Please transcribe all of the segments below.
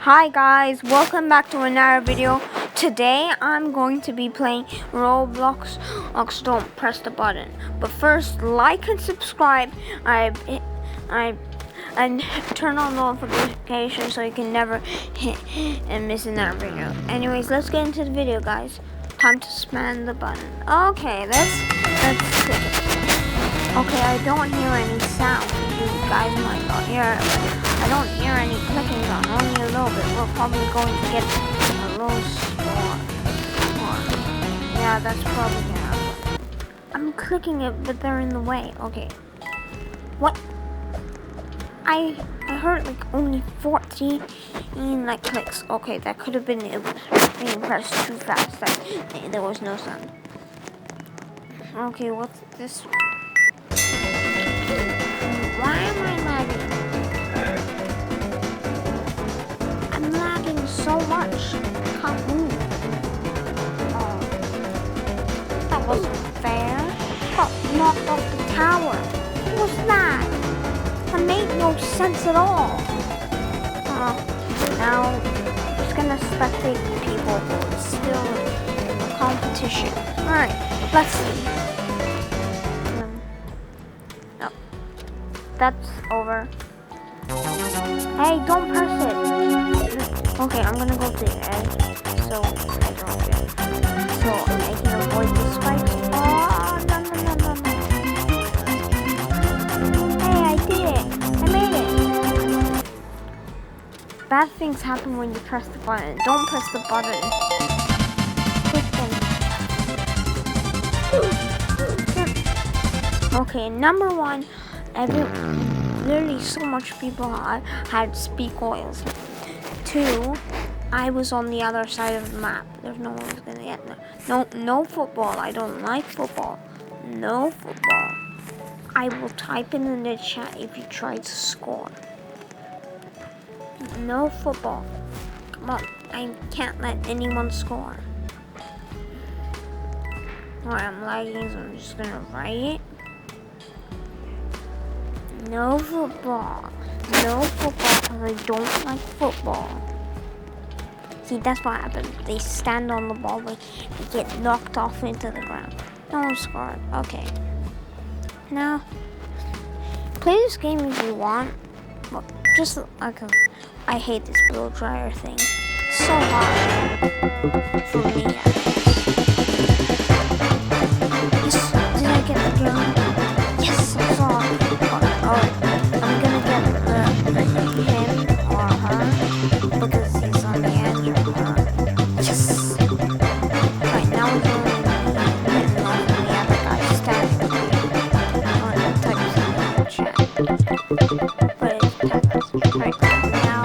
Hi guys, welcome back to another video. Today I'm going to be playing Roblox. Don't press the button. But first, like and subscribe. And turn on notifications so you can never hit and miss another video. Anyways, let's get into the video, guys. Time to smash the button. Okay, let's click it. Okay, I don't hear any sound. You guys might not hear it, but I don't hear any clicking on, only a little bit. We're probably going to get a little score. Yeah, that's probably gonna happen. I'm clicking it, but they're in the way. Okay. What? I heard like only 14 like clicks. Okay, that could have been it was being pressed too fast. There was no sound. Okay, what's this one? Why am I lagging? I'm lagging so much. I can't move. Oh, that wasn't fair. Got knocked off the tower. What was that? That made no sense at all. Now I'm just gonna spectate the people who are still in the competition. Alright, let's see. No. That's over. Hey, don't press it. Okay, I'm gonna go to the edge so I don't get so I can avoid the spikes. Oh, no. Hey, I did it. I made it. Bad things happen when you press the button. Don't press the button. Okay, number one, literally so much people had speak oils. 2, I was on the other side of the map. There's no one's gonna get no football. I don't like football. No football. I will type in the chat if you try to score. No football. Come on, I can't let anyone score. Alright, I'm lagging, so I'm just gonna write it. No football. No football because I don't like football. See, that's what happens. They stand on the ball, they get knocked off into the ground. No one scored. Okay. Now, play this game if you want. But just like I hate this blow dryer thing. It's so hard for me. Yes, did I get the game? Yes, I saw it. I'm gonna get him or her because he's on the edge of her. Yes! Right, now we're going to off the other guy standing on the chat. But it's right now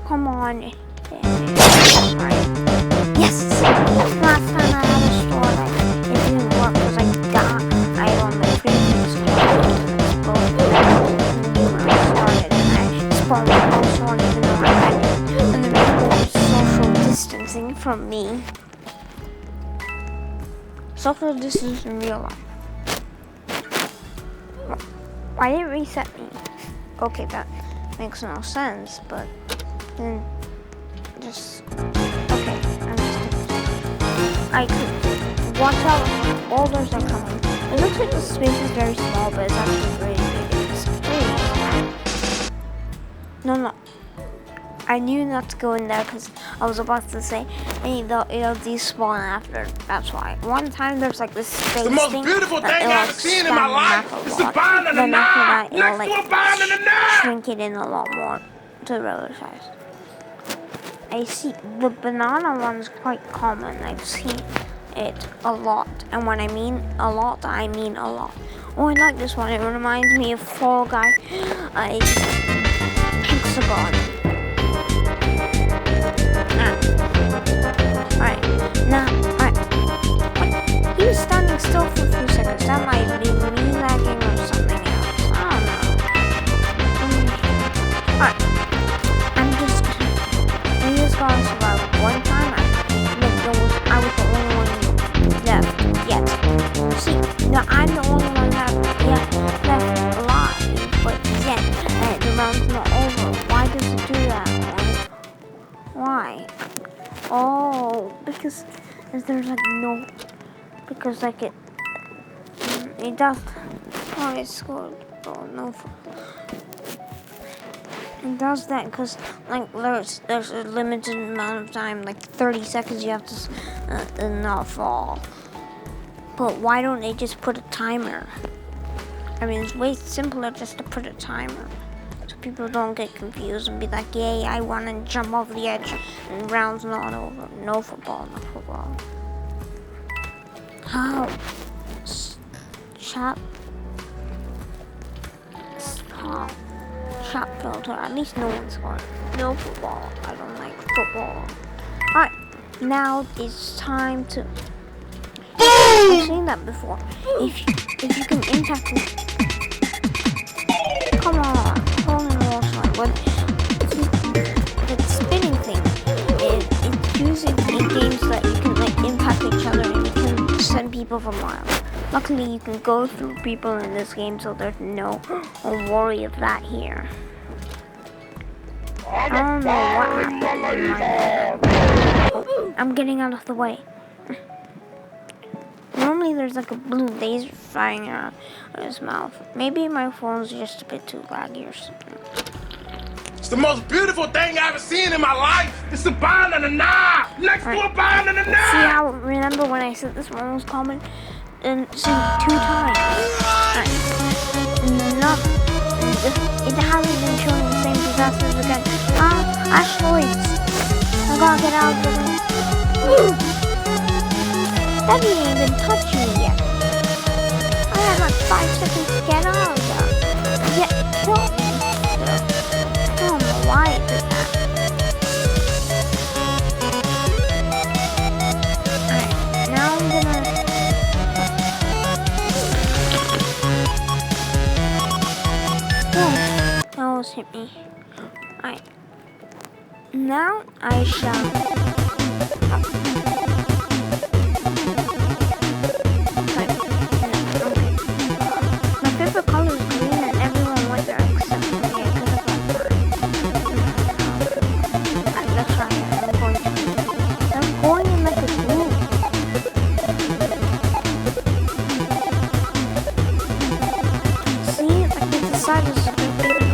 come on. Right. Yes! Last time I had a store that it didn't work because I on the previous spawned also on even though I had it. And the people were social distancing from me. Social distance in real life. Why didn't it reset me? Okay, that makes no sense, but then just okay. I could watch out. Boulders are coming. It looks like the space is very small, but it's actually very big. It's pretty. No. I knew not to go in there because I was about to say, hey, it'll despawn after. That's why. One time there's like this space the most thing beautiful thing I've seen in my life. It's the bind and the knife. Next to a bind and a knife. Shrink it in a lot more to the regular size. I see the banana one's quite common. I've seen it a lot, and when I mean a lot, I mean a lot. Oh, I like this one. It reminds me of Fall Guy. It's hexagon. Alright. What? He was standing still for a few seconds. That might be me lagging or something else. I don't know. Alright. I'm just gonna survive one time. I was the only one left yet. See, no, I'm the only one left is there's like no, because like it does. Oh, it scored. Oh no. It does that because like there's a limited amount of time, like 30 seconds you have to not fall. But why don't they just put a timer? I mean, it's way simpler just to put a timer, so people don't get confused and be like, "Yay, I want to jump off the edge," and round's not over. No football, no football. How? Shop filter. At least no one scored. No football. I don't like football. Alright, now it's time to. I've seen that before. If you can impact me. Come on, holding wall slide. But the spinning thing, it's using in games that you can like impact each other and you can send people for miles. Luckily, you can go through people in this game, so there's no worry of that here. I don't know what happened in my head. Oh, I'm getting out of the way. Normally there's like a blue laser flying out of his mouth. Maybe my phone's just a bit too laggy or something. It's the most beautiful thing I've ever seen in my life. It's the Bond and the Knob. Next to a Bond and the Knob. See how, remember when I said this one was common? And see, 2 times. It hasn't been showing the same disasters again. Asteroids. I gotta get out of the way. That didn't even touch me yet. I had like 5 seconds to get out of there. Yet, what? I don't know why it did that. Alright, now I'm gonna. Oh, that almost hit me. Alright. Now I shall.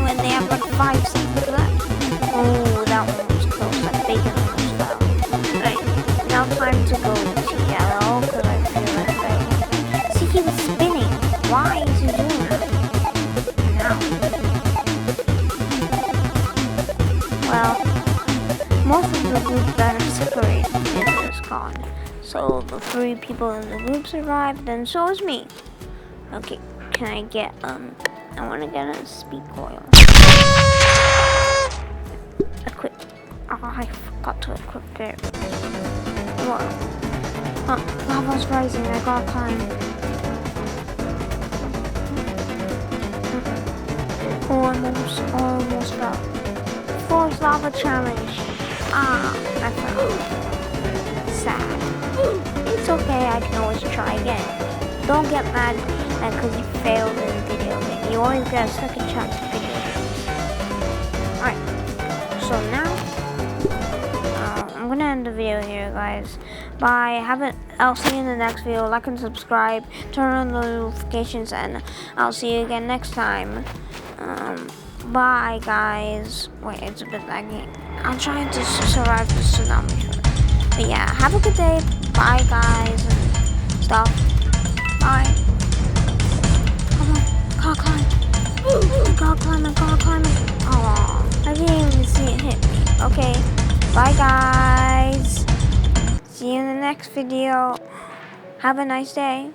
When they have like 5 seconds left. Oh, that one was close. That bacon almost fell. Right, now time to go to yellow because I feel like I. See, he was spinning. Why is he doing that? Now. Well, most of the group that are separated is gone. So the 3 people in the group survived, and so is me. Okay, can I get I want to get a speed coil. Equip. Oh, I forgot to equip it. Whoa. Lava's rising. I gotta climb. Almost got. Force lava challenge. I fell. Sad. It's okay. I can always try again. Don't get mad because you failed in the video game. You always get a second chance in video games. Alright, so now I'm gonna end the video here, guys. Bye. I'll see you in the next video. Like and subscribe, turn on the notifications, and I'll see you again next time. Bye, guys. Wait, it's a bit laggy. I'm trying to survive the tsunami. But yeah, have a good day. Bye, guys, and stuff. Bye. Gotta climb. Gotta climb. Oh, I didn't even see it hit me. Okay, bye guys. See you in the next video. Have a nice day.